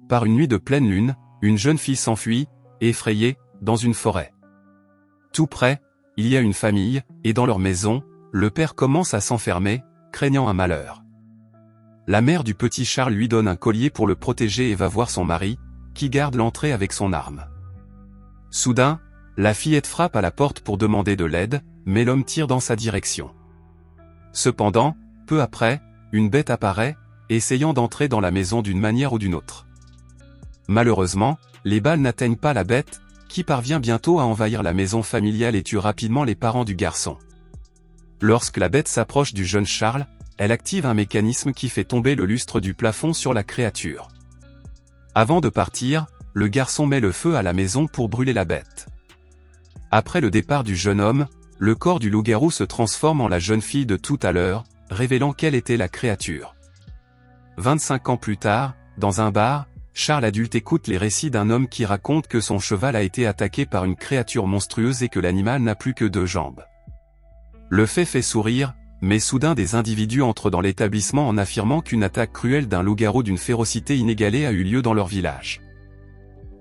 Par une nuit de pleine lune, une jeune fille s'enfuit, effrayée, dans une forêt. Tout près, il y a une famille, et dans leur maison, le père commence à s'enfermer, craignant un malheur. La mère du petit Charles lui donne un collier pour le protéger et va voir son mari, qui garde l'entrée avec son arme. Soudain, la fillette frappe à la porte pour demander de l'aide, mais l'homme tire dans sa direction. Cependant, peu après, une bête apparaît, essayant d'entrer dans la maison d'une manière ou d'une autre. Malheureusement, les balles n'atteignent pas la bête, qui parvient bientôt à envahir la maison familiale et tue rapidement les parents du garçon. Lorsque la bête s'approche du jeune Charles, elle active un mécanisme qui fait tomber le lustre du plafond sur la créature. Avant de partir, le garçon met le feu à la maison pour brûler la bête. Après le départ du jeune homme, le corps du loup-garou se transforme en la jeune fille de tout à l'heure, révélant quelle était la créature. 25 ans plus tard, dans un bar, Charles adulte écoute les récits d'un homme qui raconte que son cheval a été attaqué par une créature monstrueuse et que l'animal n'a plus que 2 jambes. Le fait sourire, mais soudain des individus entrent dans l'établissement en affirmant qu'une attaque cruelle d'un loup-garou d'une férocité inégalée a eu lieu dans leur village.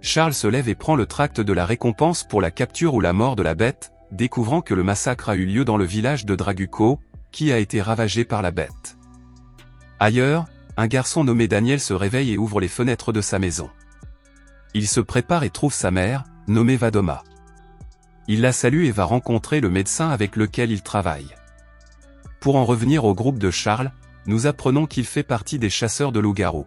Charles se lève et prend le tract de la récompense pour la capture ou la mort de la bête, découvrant que le massacre a eu lieu dans le village de Draguco, qui a été ravagé par la bête. Ailleurs, un garçon nommé Daniel se réveille et ouvre les fenêtres de sa maison. Il se prépare et trouve sa mère, nommée Vadoma. Il la salue et va rencontrer le médecin avec lequel il travaille. Pour en revenir au groupe de Charles, nous apprenons qu'il fait partie des chasseurs de loups-garous.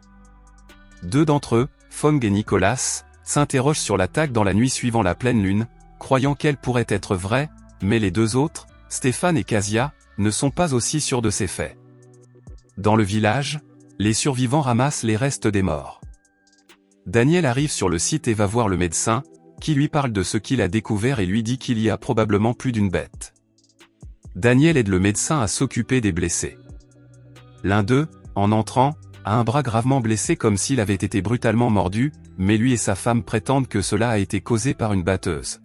2 d'entre eux, Fong et Nicolas, s'interrogent sur l'attaque dans la nuit suivant la pleine lune, croyant qu'elle pourrait être vraie, mais les 2 autres, Stéphane et Casia, ne sont pas aussi sûrs de ces faits. Dans le village, les survivants ramassent les restes des morts. Daniel arrive sur le site et va voir le médecin, qui lui parle de ce qu'il a découvert et lui dit qu'il y a probablement plus d'une bête. Daniel aide le médecin à s'occuper des blessés. L'un d'eux, en entrant, a un bras gravement blessé comme s'il avait été brutalement mordu, mais lui et sa femme prétendent que cela a été causé par une batteuse.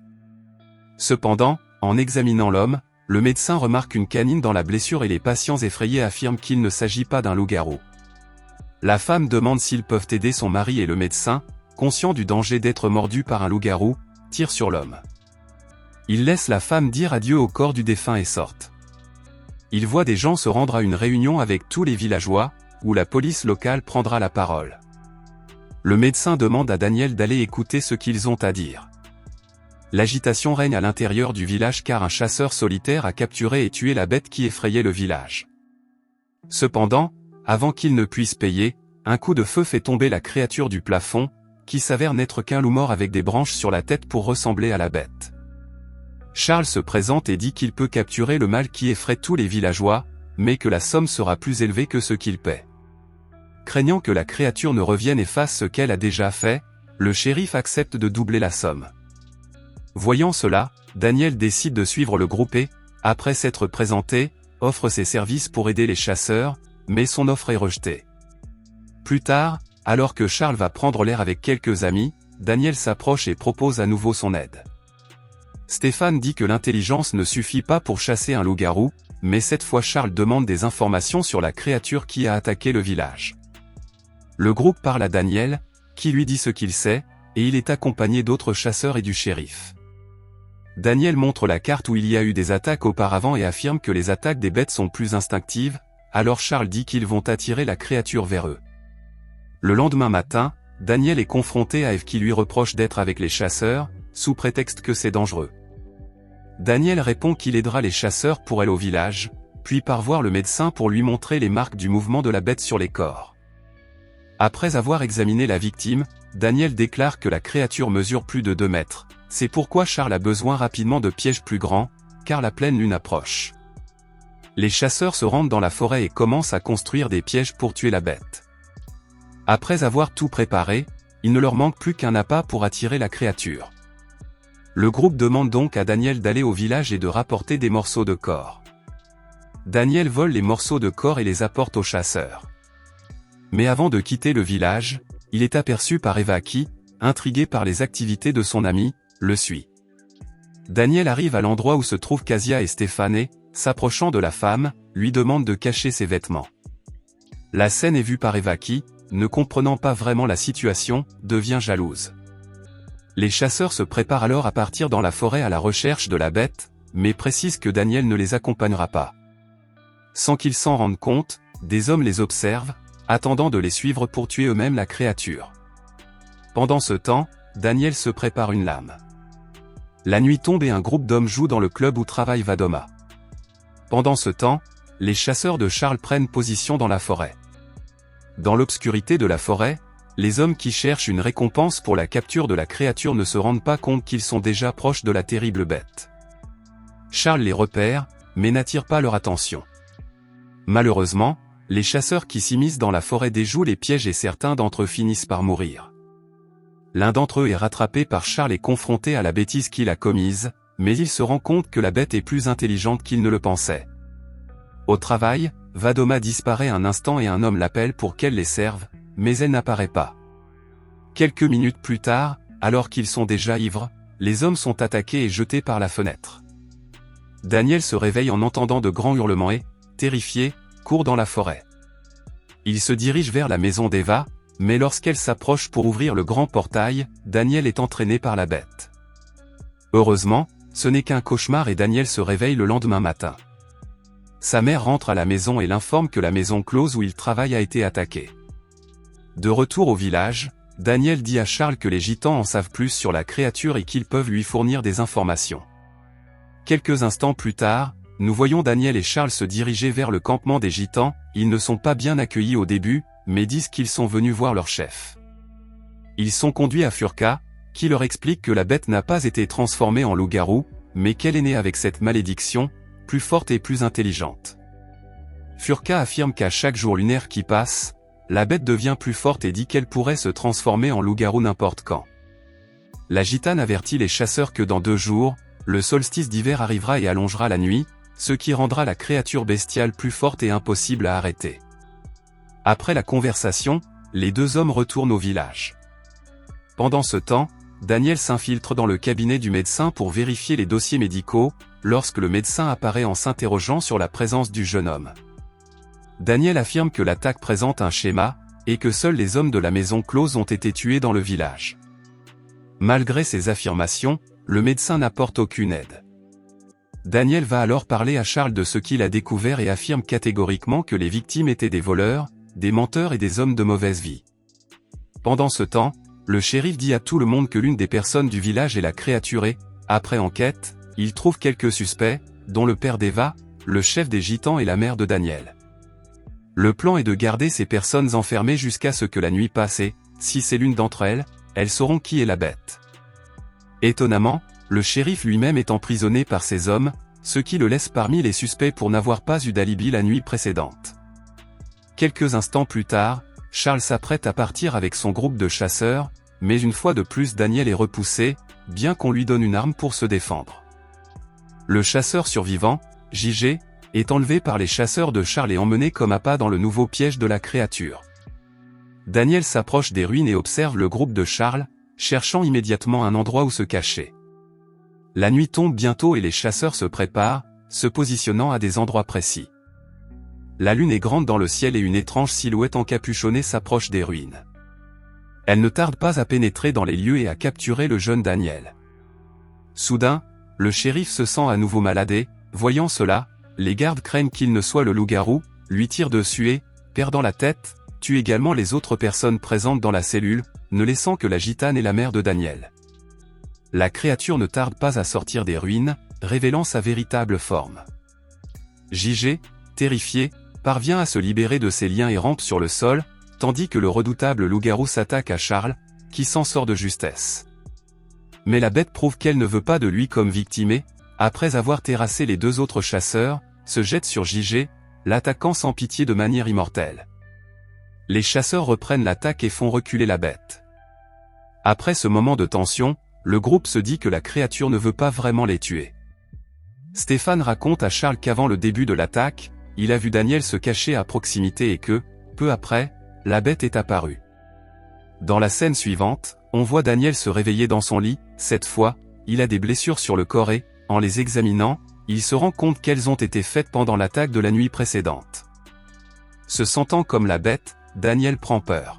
Cependant, en examinant l'homme, le médecin remarque une canine dans la blessure et les patients effrayés affirment qu'il ne s'agit pas d'un loup-garou. La femme demande s'ils peuvent aider son mari et le médecin, conscient du danger d'être mordu par un loup-garou, tire sur l'homme. Il laisse la femme dire adieu au corps du défunt et sortent. Il voit des gens se rendre à une réunion avec tous les villageois, où la police locale prendra la parole. Le médecin demande à Daniel d'aller écouter ce qu'ils ont à dire. L'agitation règne à l'intérieur du village car un chasseur solitaire a capturé et tué la bête qui effrayait le village. Cependant, avant qu'il ne puisse payer, un coup de feu fait tomber la créature du plafond, qui s'avère n'être qu'un loup mort avec des branches sur la tête pour ressembler à la bête. Charles se présente et dit qu'il peut capturer le mal qui effraie tous les villageois, mais que la somme sera plus élevée que ce qu'il paie. Craignant que la créature ne revienne et fasse ce qu'elle a déjà fait, le shérif accepte de doubler la somme. Voyant cela, Daniel décide de suivre le groupe et, après s'être présenté, offre ses services pour aider les chasseurs, mais son offre est rejetée. Plus tard, alors que Charles va prendre l'air avec quelques amis, Daniel s'approche et propose à nouveau son aide. Stéphane dit que l'intelligence ne suffit pas pour chasser un loup-garou, mais cette fois Charles demande des informations sur la créature qui a attaqué le village. Le groupe parle à Daniel, qui lui dit ce qu'il sait, et il est accompagné d'autres chasseurs et du shérif. Daniel montre la carte où il y a eu des attaques auparavant et affirme que les attaques des bêtes sont plus instinctives, alors Charles dit qu'ils vont attirer la créature vers eux. Le lendemain matin, Daniel est confronté à Eve qui lui reproche d'être avec les chasseurs, sous prétexte que c'est dangereux. Daniel répond qu'il aidera les chasseurs pour aller au village, puis part voir le médecin pour lui montrer les marques du mouvement de la bête sur les corps. Après avoir examiné la victime, Daniel déclare que la créature mesure plus de 2 mètres, c'est pourquoi Charles a besoin rapidement de pièges plus grands, car la pleine lune approche. Les chasseurs se rendent dans la forêt et commencent à construire des pièges pour tuer la bête. Après avoir tout préparé, il ne leur manque plus qu'un appât pour attirer la créature. Le groupe demande donc à Daniel d'aller au village et de rapporter des morceaux de corps. Daniel vole les morceaux de corps et les apporte aux chasseurs. Mais avant de quitter le village, il est aperçu par Eva qui, intriguée par les activités de son ami, le suit. Daniel arrive à l'endroit où se trouvent Casia et Stéphane et, s'approchant de la femme, lui demande de cacher ses vêtements. La scène est vue par Eva qui, ne comprenant pas vraiment la situation, devient jalouse. Les chasseurs se préparent alors à partir dans la forêt à la recherche de la bête, mais précisent que Daniel ne les accompagnera pas. Sans qu'ils s'en rendent compte, des hommes les observent, attendant de les suivre pour tuer eux-mêmes la créature. Pendant ce temps, Daniel se prépare une lame. La nuit tombe et un groupe d'hommes joue dans le club où travaille Vadoma. Pendant ce temps, les chasseurs de Charles prennent position dans la forêt. Dans l'obscurité de la forêt, les hommes qui cherchent une récompense pour la capture de la créature ne se rendent pas compte qu'ils sont déjà proches de la terrible bête. Charles les repère, mais n'attire pas leur attention. Malheureusement, les chasseurs qui s'immiscent dans la forêt déjouent les pièges et certains d'entre eux finissent par mourir. L'un d'entre eux est rattrapé par Charles et confronté à la bêtise qu'il a commise, mais il se rend compte que la bête est plus intelligente qu'il ne le pensait. Au travail, Vadoma disparaît un instant et un homme l'appelle pour qu'elle les serve, mais elle n'apparaît pas. Quelques minutes plus tard, alors qu'ils sont déjà ivres, les hommes sont attaqués et jetés par la fenêtre. Daniel se réveille en entendant de grands hurlements et, terrifié, court dans la forêt. Il se dirige vers la maison d'Eva, mais lorsqu'elle s'approche pour ouvrir le grand portail, Daniel est entraîné par la bête. Heureusement, ce n'est qu'un cauchemar et Daniel se réveille le lendemain matin. Sa mère rentre à la maison et l'informe que la maison close où il travaille a été attaquée. De retour au village, Daniel dit à Charles que les gitans en savent plus sur la créature et qu'ils peuvent lui fournir des informations. Quelques instants plus tard, nous voyons Daniel et Charles se diriger vers le campement des gitans. Ils ne sont pas bien accueillis au début, mais disent qu'ils sont venus voir leur chef. Ils sont conduits à Furka, qui leur explique que la bête n'a pas été transformée en loup-garou, mais qu'elle est née avec cette malédiction, plus forte et plus intelligente. Furka affirme qu'à chaque jour lunaire qui passe, la bête devient plus forte et dit qu'elle pourrait se transformer en loup-garou n'importe quand. La gitane avertit les chasseurs que dans 2 jours, le solstice d'hiver arrivera et allongera la nuit, ce qui rendra la créature bestiale plus forte et impossible à arrêter. Après la conversation, les 2 hommes retournent au village. Pendant ce temps, Daniel s'infiltre dans le cabinet du médecin pour vérifier les dossiers médicaux, lorsque le médecin apparaît en s'interrogeant sur la présence du jeune homme. Daniel affirme que l'attaque présente un schéma, et que seuls les hommes de la maison close ont été tués dans le village. Malgré ces affirmations, le médecin n'apporte aucune aide. Daniel va alors parler à Charles de ce qu'il a découvert et affirme catégoriquement que les victimes étaient des voleurs, des menteurs et des hommes de mauvaise vie. Pendant ce temps, le shérif dit à tout le monde que l'une des personnes du village est la créature et, après enquête, il trouve quelques suspects, dont le père d'Eva, le chef des gitans et la mère de Daniel. Le plan est de garder ces personnes enfermées jusqu'à ce que la nuit passe et, si c'est l'une d'entre elles, elles sauront qui est la bête. Étonnamment, le shérif lui-même est emprisonné par ces hommes, ce qui le laisse parmi les suspects pour n'avoir pas eu d'alibi la nuit précédente. Quelques instants plus tard, Charles s'apprête à partir avec son groupe de chasseurs, mais une fois de plus Daniel est repoussé, bien qu'on lui donne une arme pour se défendre. Le chasseur survivant, JG, est enlevé par les chasseurs de Charles et emmené comme appât dans le nouveau piège de la créature. Daniel s'approche des ruines et observe le groupe de Charles, cherchant immédiatement un endroit où se cacher. La nuit tombe bientôt et les chasseurs se préparent, se positionnant à des endroits précis. La lune est grande dans le ciel et une étrange silhouette encapuchonnée s'approche des ruines. Elle ne tarde pas à pénétrer dans les lieux et à capturer le jeune Daniel. Soudain, le shérif se sent à nouveau malade et, voyant cela, les gardes craignent qu'il ne soit le loup-garou, lui tirent dessus et, perdant la tête, tue également les autres personnes présentes dans la cellule, ne laissant que la gitane et la mère de Daniel. La créature ne tarde pas à sortir des ruines, révélant sa véritable forme. JG, terrifié, parvient à se libérer de ses liens et rampe sur le sol, tandis que le redoutable loup-garou s'attaque à Charles, qui s'en sort de justesse. Mais la bête prouve qu'elle ne veut pas de lui comme victime et, après avoir terrassé les 2 autres chasseurs, se jette sur JG, l'attaquant sans pitié de manière immortelle. Les chasseurs reprennent l'attaque et font reculer la bête. Après ce moment de tension, le groupe se dit que la créature ne veut pas vraiment les tuer. Stéphane raconte à Charles qu'avant le début de l'attaque, il a vu Daniel se cacher à proximité et que, peu après, la bête est apparue. Dans la scène suivante, on voit Daniel se réveiller dans son lit. Cette fois, il a des blessures sur le corps et, en les examinant, il se rend compte qu'elles ont été faites pendant l'attaque de la nuit précédente. Se sentant comme la bête, Daniel prend peur.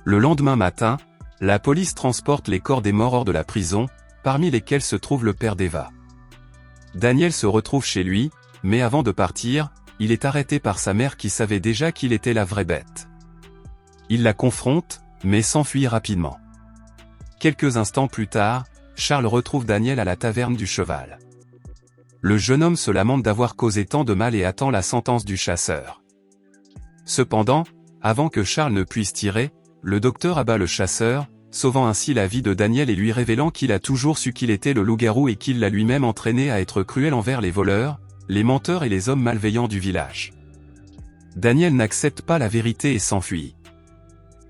Le lendemain matin, la police transporte les corps des morts hors de la prison, parmi lesquels se trouve le père d'Eva. Daniel se retrouve chez lui, mais avant de partir, il est arrêté par sa mère qui savait déjà qu'il était la vraie bête. Il la confronte, mais s'enfuit rapidement. Quelques instants plus tard, Charles retrouve Daniel à la taverne du Cheval. Le jeune homme se lamente d'avoir causé tant de mal et attend la sentence du chasseur. Cependant, avant que Charles ne puisse tirer, le docteur abat le chasseur, sauvant ainsi la vie de Daniel et lui révélant qu'il a toujours su qu'il était le loup-garou et qu'il l'a lui-même entraîné à être cruel envers les voleurs, les menteurs et les hommes malveillants du village. Daniel n'accepte pas la vérité et s'enfuit.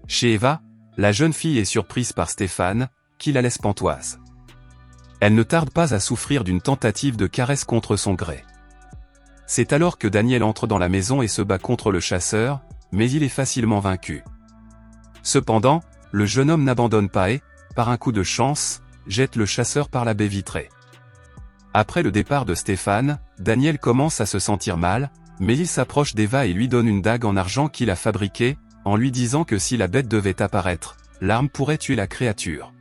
Chez Eva, la jeune fille est surprise par Stéphane, qui la laisse pantoise. Elle ne tarde pas à souffrir d'une tentative de caresse contre son gré. C'est alors que Daniel entre dans la maison et se bat contre le chasseur, mais il est facilement vaincu. Cependant, le jeune homme n'abandonne pas et, par un coup de chance, jette le chasseur par la baie vitrée. Après le départ de Stéphane, Daniel commence à se sentir mal, mais il s'approche d'Eva et lui donne une dague en argent qu'il a fabriquée, en lui disant que si la bête devait apparaître, l'arme pourrait tuer la créature.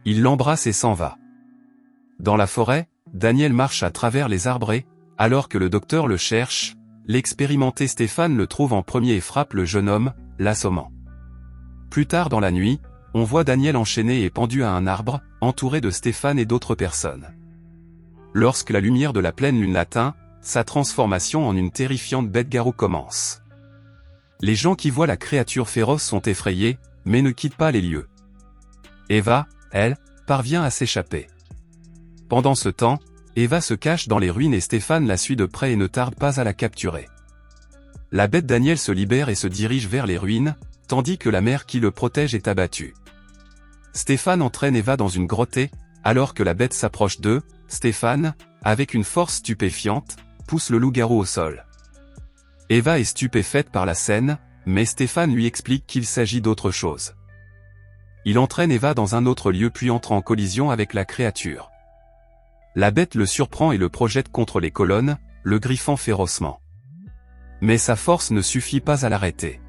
Il l'embrasse et s'en va. Dans la forêt, Daniel marche à travers les arbres et, alors que le docteur le cherche, l'expérimenté Stéphane le trouve en premier et frappe le jeune homme, l'assommant. Plus tard dans la nuit, on voit Daniel enchaîné et pendu à un arbre, entouré de Stéphane et d'autres personnes. Lorsque la lumière de la pleine lune l'atteint, sa transformation en une terrifiante bête-garou commence. Les gens qui voient la créature féroce sont effrayés, mais ne quittent pas les lieux. Eva, elle, parvient à s'échapper. Pendant ce temps, Eva se cache dans les ruines et Stéphane la suit de près et ne tarde pas à la capturer. La bête Daniel se libère et se dirige vers les ruines, tandis que la mère qui le protège est abattue. Stéphane entraîne Eva dans une grotte et, alors que la bête s'approche d'eux, Stéphane, avec une force stupéfiante, pousse le loup-garou au sol. Eva est stupéfaite par la scène, mais Stéphane lui explique qu'il s'agit d'autre chose. Il entraîne Eva dans un autre lieu puis entre en collision avec la créature. La bête le surprend et le projette contre les colonnes, le griffant férocement. Mais sa force ne suffit pas à l'arrêter.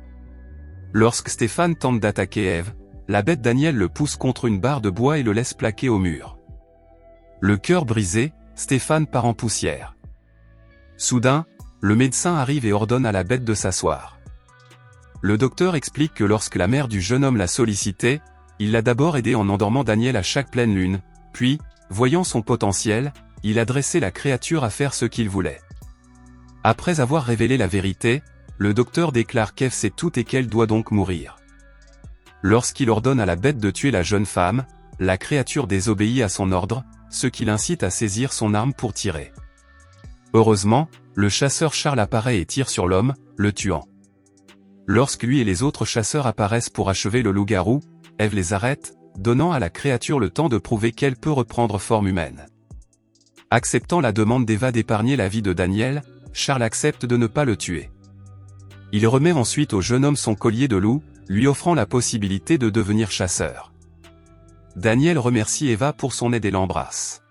Lorsque Stéphane tente d'attaquer Ève, la bête Daniel le pousse contre une barre de bois et le laisse plaquer au mur. Le cœur brisé, Stéphane part en poussière. Soudain, le médecin arrive et ordonne à la bête de s'asseoir. Le docteur explique que lorsque la mère du jeune homme l'a sollicité, il l'a d'abord aidé en endormant Daniel à chaque pleine lune, puis, voyant son potentiel, il a dressé la créature à faire ce qu'il voulait. Après avoir révélé la vérité, le docteur déclare qu'Ève sait tout et qu'elle doit donc mourir. Lorsqu'il ordonne à la bête de tuer la jeune femme, la créature désobéit à son ordre, ce qui l'incite à saisir son arme pour tirer. Heureusement, le chasseur Charles apparaît et tire sur l'homme, le tuant. Lorsque lui et les autres chasseurs apparaissent pour achever le loup-garou, Ève les arrête, donnant à la créature le temps de prouver qu'elle peut reprendre forme humaine. Acceptant la demande d'Eva d'épargner la vie de Daniel, Charles accepte de ne pas le tuer. Il remet ensuite au jeune homme son collier de loup, lui offrant la possibilité de devenir chasseur. Daniel remercie Eva pour son aide et l'embrasse.